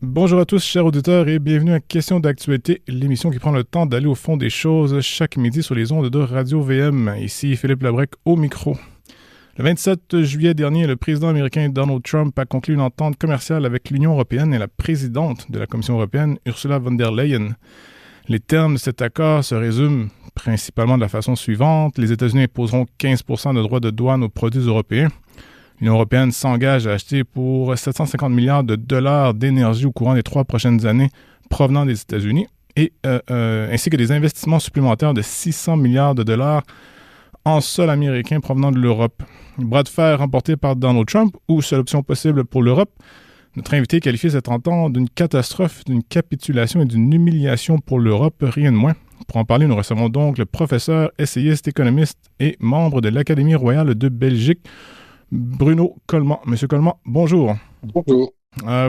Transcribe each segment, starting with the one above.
Bonjour à tous, chers auditeurs, et bienvenue à Question d'actualité, l'émission qui prend le temps d'aller au fond des choses chaque midi sur les ondes de Radio VM. Ici Philippe Labrec au micro. Le 27 juillet dernier, le président américain Donald Trump a conclu une entente commerciale avec l'Union européenne et la présidente de la Commission européenne, Ursula von der Leyen. Les termes de cet accord se résument principalement de la façon suivante. Les États-Unis imposeront 15% de droits de douane aux produits européens. L'Union européenne s'engage à acheter pour 750 milliards de dollars d'énergie au courant des 3 prochaines années provenant des États-Unis, ainsi que des investissements supplémentaires de 600 milliards de dollars en sol américain provenant de l'Europe. Bras de fer remporté par Donald Trump ou seule option possible pour l'Europe? Notre invité qualifie cette entente d'une catastrophe, d'une capitulation et d'une humiliation pour l'Europe, rien de moins. Pour en parler, nous recevons donc le professeur, essayiste, économiste et membre de l'Académie royale de Belgique, Bruno Coleman. Monsieur Coleman, bonjour. Bonjour.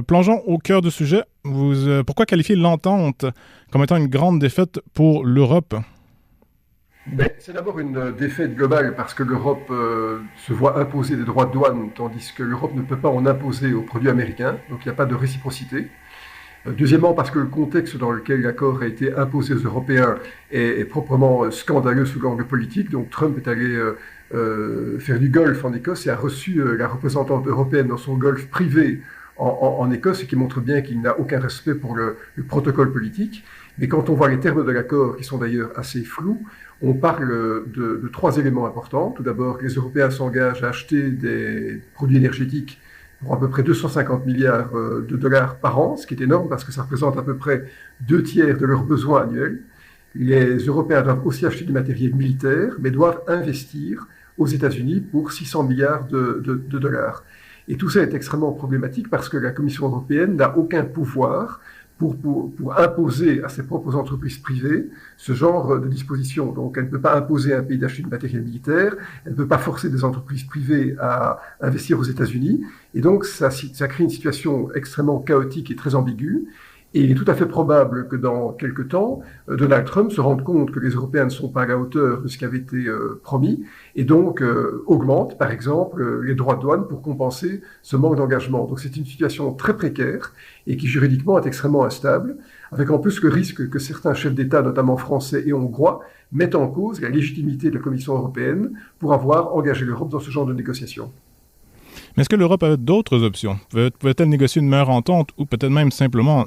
Plongeons au cœur du sujet. Pourquoi qualifier l'entente comme étant une grande défaite pour l'Europe? C'est d'abord une défaite globale parce que l'Europe se voit imposer des droits de douane, tandis que l'Europe ne peut pas en imposer aux produits américains, donc il n'y a pas de réciprocité. Deuxièmement, parce que le contexte dans lequel l'accord a été imposé aux Européens est proprement scandaleux sous l'angle politique. Donc Trump est allé faire du golf en Écosse et a reçu la représentante européenne dans son golf privé en Écosse, ce qui montre bien qu'il n'a aucun respect pour le protocole politique. Mais quand on voit les termes de l'accord, qui sont d'ailleurs assez flous, on parle de 3 éléments importants. Tout d'abord, les Européens s'engagent à acheter des produits énergétiques pour à peu près 250 milliards de dollars par an, ce qui est énorme parce que ça représente à peu près 2 tiers de leurs besoins annuels. Les Européens doivent aussi acheter du matériel militaire, mais doivent investir aux États-Unis pour 600 milliards de dollars. Et tout ça est extrêmement problématique parce que la Commission européenne n'a aucun pouvoir pour imposer à ses propres entreprises privées ce genre de dispositions. Donc elle ne peut pas imposer à un pays d'acheter du matériel militaire, elle ne peut pas forcer des entreprises privées à investir aux États-Unis, et donc ça crée une situation extrêmement chaotique et très ambiguë. Et il est tout à fait probable que dans quelque temps, Donald Trump se rende compte que les Européens ne sont pas à la hauteur de ce qui avait été promis, et donc augmente, par exemple, les droits de douane pour compenser ce manque d'engagement. Donc c'est une situation très précaire et qui juridiquement est extrêmement instable, avec en plus le risque que certains chefs d'État, notamment français et hongrois, mettent en cause la légitimité de la Commission européenne pour avoir engagé l'Europe dans ce genre de négociations. Mais est-ce que l'Europe avait d'autres options? Pouvait-elle négocier une meilleure entente ou peut-être même simplement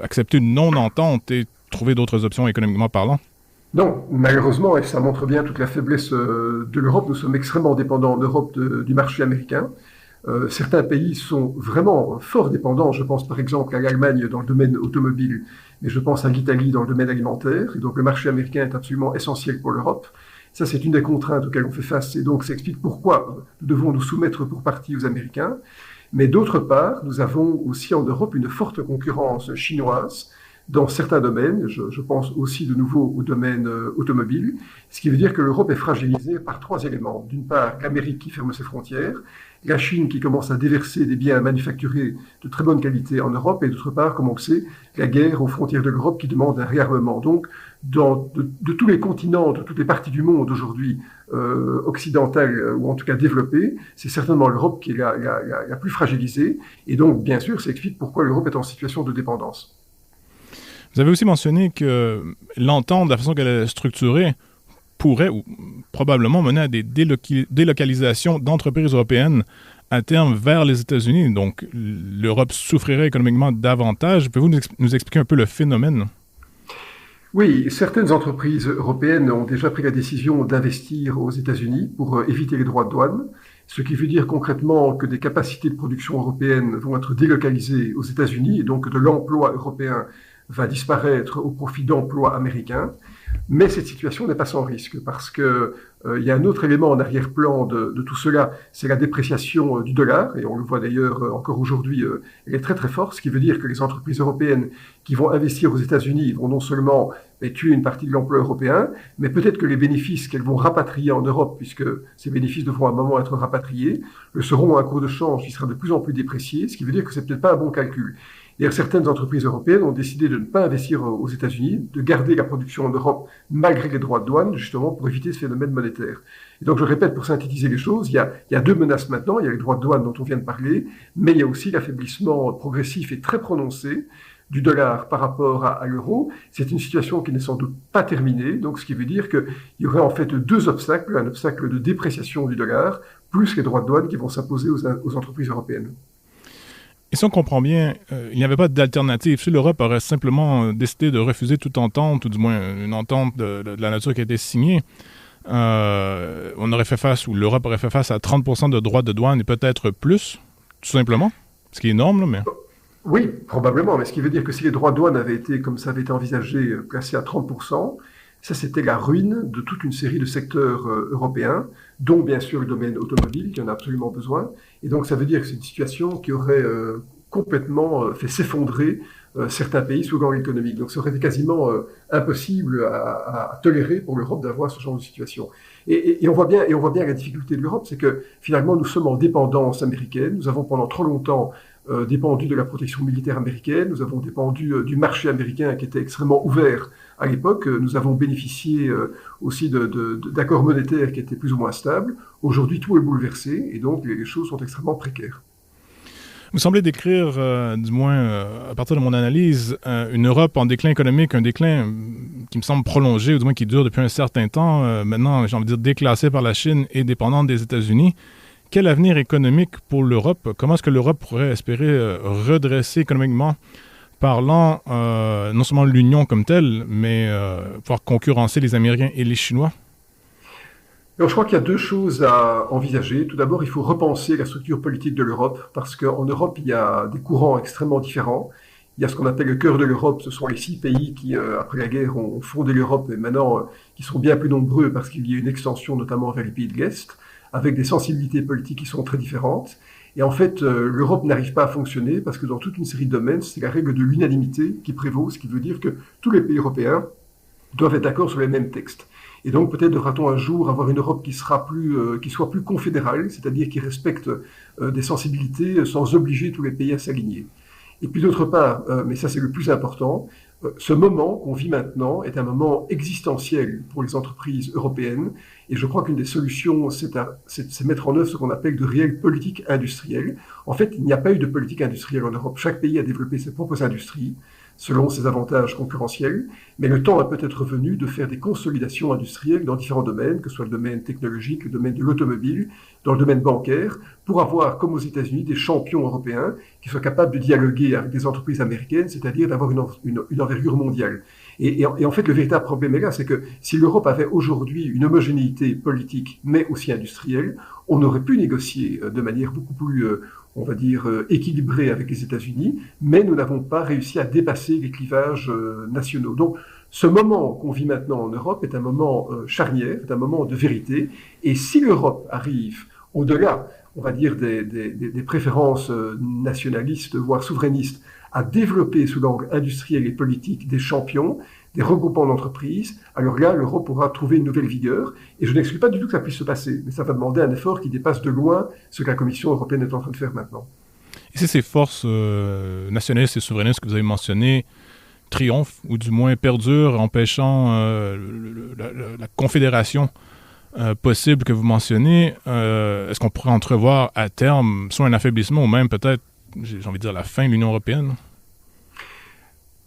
accepter une non-entente et trouver d'autres options économiquement parlant? Non, malheureusement, et ça montre bien toute la faiblesse de l'Europe, nous sommes extrêmement dépendants en Europe du marché américain. Certains pays sont vraiment fort dépendants. Je pense par exemple à l'Allemagne dans le domaine automobile, mais je pense à l'Italie dans le domaine alimentaire. Et donc le marché américain est absolument essentiel pour l'Europe. Ça, c'est une des contraintes auxquelles on fait face. Et donc ça explique pourquoi nous devons nous soumettre pour partie aux Américains. Mais d'autre part, nous avons aussi en Europe une forte concurrence chinoise dans certains domaines. Je pense aussi de nouveau au domaine automobile, ce qui veut dire que l'Europe est fragilisée par 3 éléments. D'une part, l'Amérique qui ferme ses frontières, la Chine qui commence à déverser des biens manufacturés de très bonne qualité en Europe, et d'autre part, comme on le sait, la guerre aux frontières de l'Europe qui demande un réarmement. Donc, de tous les continents, de toutes les parties du monde aujourd'hui occidentales, ou en tout cas développées, c'est certainement l'Europe qui est la plus fragilisée. Et donc, bien sûr, ça explique pourquoi l'Europe est en situation de dépendance. Vous avez aussi mentionné que l'entente, de la façon qu'elle est structurée, pourrait ou probablement mener à des délocalisations d'entreprises européennes à terme vers les États-Unis. Donc, l'Europe souffrirait économiquement davantage. Pouvez-vous nous expliquer un peu le phénomène? Oui, certaines entreprises européennes ont déjà pris la décision d'investir aux États-Unis pour éviter les droits de douane, ce qui veut dire concrètement que des capacités de production européennes vont être délocalisées aux États-Unis et donc de l'emploi européen va disparaître au profit d'emplois américains. Mais cette situation n'est pas sans risque parce que il y a un autre élément en arrière-plan de tout cela, c'est la dépréciation du dollar, et on le voit d'ailleurs encore aujourd'hui, elle est très très forte, ce qui veut dire que les entreprises européennes qui vont investir aux États-Unis vont non seulement tuer une partie de l'emploi européen, mais peut-être que les bénéfices qu'elles vont rapatrier en Europe, puisque ces bénéfices devront à un moment être rapatriés, le seront à un cours de change qui sera de plus en plus déprécié, ce qui veut dire que c'est peut-être pas un bon calcul. D'ailleurs, certaines entreprises européennes ont décidé de ne pas investir aux États-Unis, de garder la production en Europe malgré les droits de douane, justement pour éviter ce phénomène monétaire. Et donc, je répète, pour synthétiser les choses, il y a deux menaces maintenant. Il y a les droits de douane dont on vient de parler, mais il y a aussi l'affaiblissement progressif et très prononcé du dollar par rapport à l'euro. C'est une situation qui n'est sans doute pas terminée, donc ce qui veut dire qu'il y aurait en fait deux obstacles, un obstacle de dépréciation du dollar, plus les droits de douane qui vont s'imposer aux entreprises européennes. Et si on comprend bien, il n'y avait pas d'alternative. Si l'Europe aurait simplement décidé de refuser toute entente, ou du moins une entente de la nature qui a été signée, on aurait fait face, ou l'Europe aurait fait face à 30% de droits de douane et peut-être plus, tout simplement. Ce qui est énorme, là, mais... Oui, probablement, mais ce qui veut dire que si les droits de douane avaient été, comme ça avait été envisagé, placés à 30%, ça c'était la ruine de toute une série de secteurs européens, dont bien sûr le domaine automobile, qui en a absolument besoin. Et donc ça veut dire que c'est une situation qui aurait complètement fait s'effondrer certains pays sous l'angle économique. Donc ça aurait été quasiment impossible à tolérer pour l'Europe d'avoir ce genre de situation. Et on voit bien la difficulté de l'Europe, c'est que finalement nous sommes en dépendance américaine. Nous avons pendant trop longtemps dépendu de la protection militaire américaine, nous avons dépendu du marché américain qui était extrêmement ouvert à l'époque, nous avons bénéficié aussi d'accords monétaires qui étaient plus ou moins stables. Aujourd'hui, tout est bouleversé et donc les choses sont extrêmement précaires. Vous semblez décrire, du moins à partir de mon analyse, une Europe en déclin économique, un déclin qui me semble prolongé, ou du moins qui dure depuis un certain temps, maintenant, j'ai envie de dire, déclassée par la Chine et dépendante des États-Unis. Quel avenir économique pour l'Europe? Comment est-ce que l'Europe pourrait espérer redresser économiquement parlant, non seulement l'Union comme telle, mais pouvoir concurrencer les Américains et les Chinois? Alors, je crois qu'il y a deux choses à envisager. Tout d'abord, il faut repenser la structure politique de l'Europe, parce qu'en Europe, il y a des courants extrêmement différents. Il y a ce qu'on appelle le cœur de l'Europe, ce sont les 6 pays qui, après la guerre, ont fondé l'Europe et maintenant qui sont bien plus nombreux parce qu'il y a une extension notamment vers les pays de l'Est, avec des sensibilités politiques qui sont très différentes. Et en fait, l'Europe n'arrive pas à fonctionner parce que dans toute une série de domaines, c'est la règle de l'unanimité qui prévaut, ce qui veut dire que tous les pays européens doivent être d'accord sur les mêmes textes. Et donc peut-être devra-t-on un jour avoir une Europe qui soit plus confédérale, c'est-à-dire qui respecte des sensibilités sans obliger tous les pays à s'aligner. Et puis d'autre part, mais ça c'est le plus important, ce moment qu'on vit maintenant est un moment existentiel pour les entreprises européennes. Et je crois qu'une des solutions, c'est mettre en œuvre ce qu'on appelle de réelle politique industrielle. En fait, il n'y a pas eu de politique industrielle en Europe. Chaque pays a développé ses propres industries, selon ses avantages concurrentiels, mais le temps a peut-être venu de faire des consolidations industrielles dans différents domaines, que ce soit le domaine technologique, le domaine de l'automobile, dans le domaine bancaire, pour avoir, comme aux États-Unis, des champions européens qui soient capables de dialoguer avec des entreprises américaines, c'est-à-dire d'avoir une envergure mondiale. Et en fait, le véritable problème est là, c'est que si l'Europe avait aujourd'hui une homogénéité politique, mais aussi industrielle, on aurait pu négocier de manière beaucoup plus, on va dire, équilibrée avec les États-Unis, mais nous n'avons pas réussi à dépasser les clivages nationaux. Donc, ce moment qu'on vit maintenant en Europe est un moment charnière, est un moment de vérité, et si l'Europe arrive au-delà, on va dire, des préférences nationalistes, voire souverainistes, à développer sous l'angle industriel et politique des champions, des regroupements d'entreprises, alors là, l'Europe pourra trouver une nouvelle vigueur. Et je n'exclus pas du tout que ça puisse se passer, mais ça va demander un effort qui dépasse de loin ce que la Commission européenne est en train de faire maintenant. Et si ces forces nationalistes et souverainistes que vous avez mentionnées triomphent, ou du moins perdurent, empêchant la confédération possible que vous mentionnez, est-ce qu'on pourrait entrevoir à terme soit un affaiblissement ou même peut-être, j'ai envie de dire, la fin de l'Union européenne?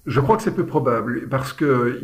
Je crois que c'est peu probable, parce que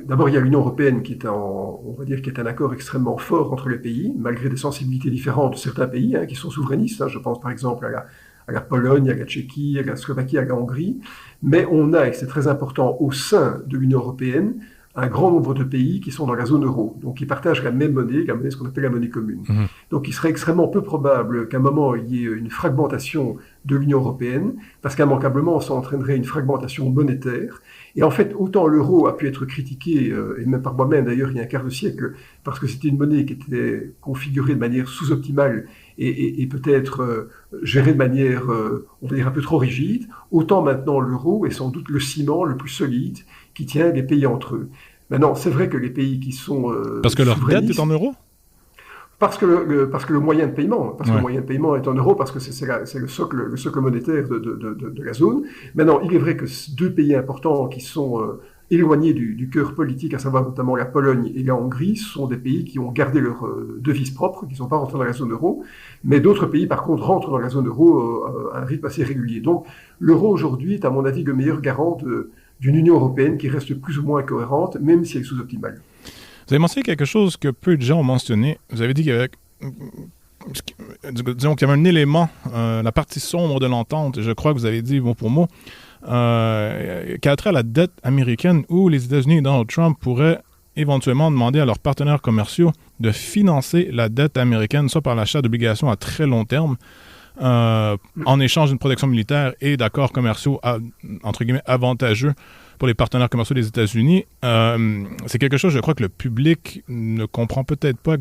d'abord il y a l'Union européenne qui est on va dire, qui est un accord extrêmement fort entre les pays, malgré des sensibilités différentes de certains pays qui sont souverainistes. Je pense par exemple à la Pologne, à la Tchéquie, à la Slovaquie, à la Hongrie. Mais on a, et c'est très important, au sein de l'Union européenne, un grand nombre de pays qui sont dans la zone euro, donc qui partagent la même monnaie, ce qu'on appelle la monnaie commune. Mmh. Donc il serait extrêmement peu probable qu'à un moment il y ait une fragmentation de l'Union européenne, parce qu'immanquablement ça entraînerait une fragmentation monétaire. Et en fait, autant l'euro a pu être critiqué, et même par moi-même d'ailleurs il y a un quart de siècle, parce que c'était une monnaie qui était configurée de manière sous-optimale et peut-être gérée de manière, on va dire, un peu trop rigide, autant maintenant l'euro est sans doute le ciment le plus solide qui tient les pays entre eux. Maintenant, c'est vrai que les pays qui sont parce que leur dette est en euros? Parce que le moyen de paiement, que le moyen de paiement est en euros, parce que c'est le socle monétaire de la zone. Maintenant, il est vrai que deux pays importants qui sont éloignés du cœur politique, à savoir notamment la Pologne et la Hongrie, sont des pays qui ont gardé leur devise propre, qui ne sont pas rentrés dans la zone euro, mais d'autres pays, par contre, rentrent dans la zone euro à un rythme assez régulier. Donc, l'euro aujourd'hui est, à mon avis, le meilleur garant d'une Union européenne qui reste plus ou moins cohérente, même si elle est sous-optimale. Vous avez mentionné quelque chose que peu de gens ont mentionné. Vous avez dit qu'il y avait, disons qu'il y avait un élément, la partie sombre de l'entente, je crois que vous avez dit mot pour mot, qui a trait à la dette américaine où les États-Unis et Donald Trump pourraient éventuellement demander à leurs partenaires commerciaux de financer la dette américaine, soit par l'achat d'obligations à très long terme, en échange d'une protection militaire et d'accords commerciaux, entre guillemets, avantageux pour les partenaires commerciaux des États-Unis. C'est quelque chose, je crois, que le public ne comprend peut-être pas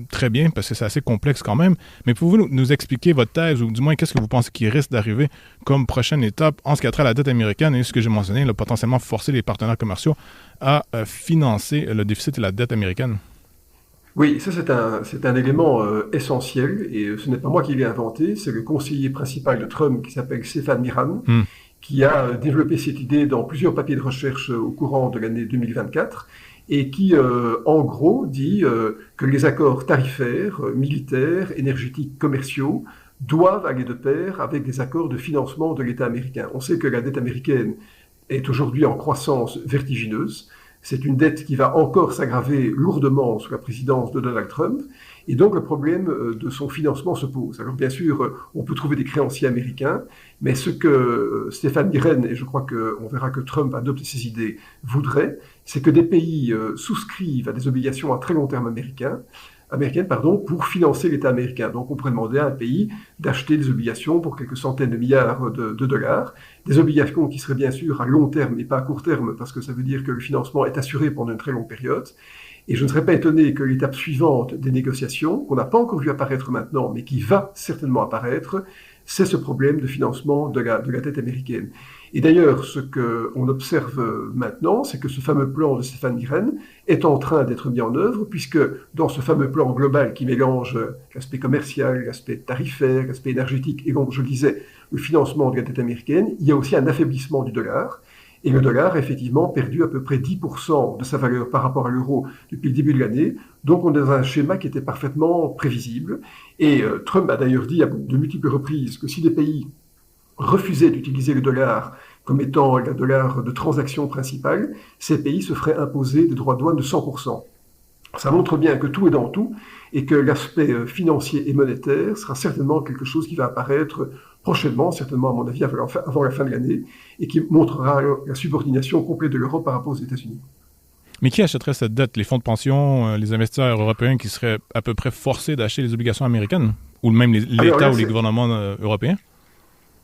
très bien, parce que c'est assez complexe quand même. Mais pouvez-vous nous expliquer votre thèse, ou du moins, qu'est-ce que vous pensez qui risque d'arriver comme prochaine étape en ce qui a trait à la dette américaine et ce que j'ai mentionné, potentiellement forcer les partenaires commerciaux à financer le déficit et la dette américaine? Oui, ça c'est un élément essentiel, et ce n'est pas moi qui l'ai inventé, c'est le conseiller principal de Trump qui s'appelle Stéphane Miran, qui a développé cette idée dans plusieurs papiers de recherche au courant de l'année 2024, et qui, en gros, dit que les accords tarifaires, militaires, énergétiques, commerciaux doivent aller de pair avec des accords de financement de l'État américain. On sait que la dette américaine est aujourd'hui en croissance vertigineuse. C'est une dette qui va encore s'aggraver lourdement sous la présidence de Donald Trump. Et donc le problème de son financement se pose. Alors bien sûr, on peut trouver des créanciers américains, mais ce que Stéphane Miran, et je crois qu'on verra que Trump adopte ces idées, voudrait, c'est que des pays souscrivent à des obligations à très long terme américaines, pour financer l'État américain. Donc on pourrait demander à un pays d'acheter des obligations pour quelques centaines de milliards de dollars, des obligations qui seraient bien sûr à long terme et pas à court terme, parce que ça veut dire que le financement est assuré pendant une très longue période. Et je ne serais pas étonné que l'étape suivante des négociations, qu'on n'a pas encore vu apparaître maintenant, mais qui va certainement apparaître, c'est ce problème de financement de la dette américaine. Et d'ailleurs, ce qu'on observe maintenant, c'est que ce fameux plan de Stéphane Miran est en train d'être mis en œuvre, puisque dans ce fameux plan global qui mélange l'aspect commercial, l'aspect tarifaire, l'aspect énergétique, et donc, je le disais, le financement de la dette américaine, il y a aussi un affaiblissement du dollar. Et le dollar a effectivement perdu à peu près 10% de sa valeur par rapport à l'euro depuis le début de l'année. Donc on est dans un schéma qui était parfaitement prévisible. Et Trump a d'ailleurs dit à de multiples reprises que si des pays refusaient d'utiliser le dollar comme étant le dollar de transaction principale, ces pays se feraient imposer des droits de douane de 100%. Ça montre bien que tout est dans tout et que l'aspect financier et monétaire sera certainement quelque chose qui va apparaître prochainement, certainement à mon avis avant la fin de l'année, et qui montrera la subordination complète de l'Europe par rapport aux États-Unis. Mais qui achèterait cette dette? Les fonds de pension, les investisseurs européens qui seraient à peu près forcés d'acheter les obligations américaines? Ou même l'État ou les gouvernements européens?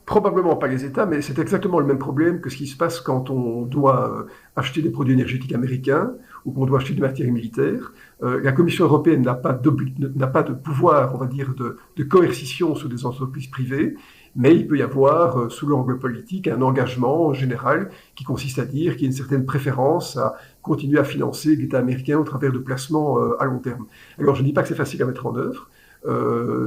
Probablement pas les États, mais c'est exactement le même problème que ce qui se passe quand on doit acheter des produits énergétiques américains ou qu'on doit acheter du matériel militaire. La Commission européenne n'a pas de pouvoir, on va dire, de coercition sur des entreprises privées, mais il peut y avoir, sous l'angle politique, un engagement général qui consiste à dire qu'il y a une certaine préférence à continuer à financer l'État américain au travers de placements à long terme. Alors je ne dis pas que c'est facile à mettre en œuvre.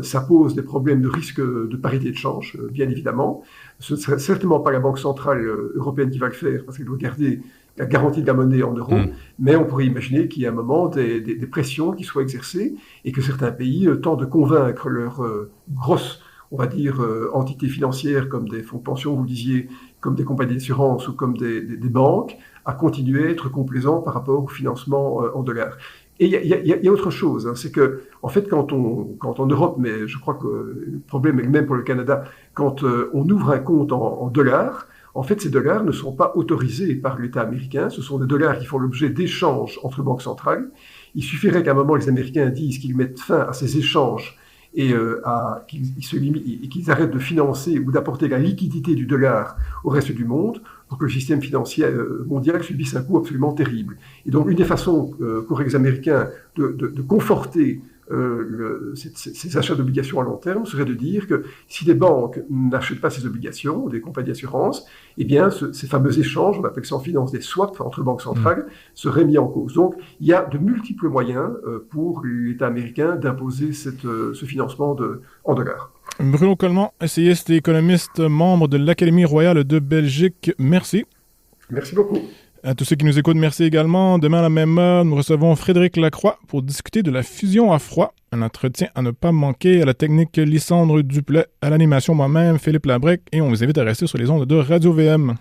Ça pose des problèmes de risque de parité de change, bien évidemment. Ce ne serait certainement pas la Banque centrale européenne qui va le faire, parce qu'elle doit garder la garantie de la monnaie en euros, mais on pourrait imaginer qu'il y a un moment des pressions qui soient exercées et que certains pays tentent de convaincre leurs grosses, on va dire, entités financières comme des fonds de pension, vous le disiez, comme des compagnies d'assurance ou comme des banques, à continuer à être complaisants par rapport au financement en dollars. Et il y a autre chose, hein, c'est que, en fait, quand en Europe, mais je crois que le problème est le même pour le Canada, quand on ouvre un compte en dollars, en fait, ces dollars ne sont pas autorisés par l'État américain, ce sont des dollars qui font l'objet d'échanges entre banques centrales. Il suffirait qu'à un moment, les Américains disent qu'ils mettent fin à ces échanges et qu'ils arrêtent de financer ou d'apporter la liquidité du dollar au reste du monde pour que le système financier mondial subisse un coût absolument terrible. Et donc, une des façons qu'auraient les Américains de conforter ces achats d'obligations à long terme serait de dire que si les banques n'achètent pas ces obligations, des compagnies d'assurance, eh bien, ces fameux échanges, on appelle ça en finance des swaps entre banques centrales, seraient mis en cause. Donc, il y a de multiples moyens pour l'État américain d'imposer ce financement en dollars. Bruno Coleman, essayiste et économiste, membre de l'Académie royale de Belgique, merci. Merci beaucoup. À tous ceux qui nous écoutent, merci également. Demain à la même heure, nous recevons Frédéric Lacroix pour discuter de la fusion à froid. Un entretien à ne pas manquer. À la technique, Lysandre Duplay, à l'animation moi-même, Philippe Labrec, et on vous invite à rester sur les ondes de Radio-VM.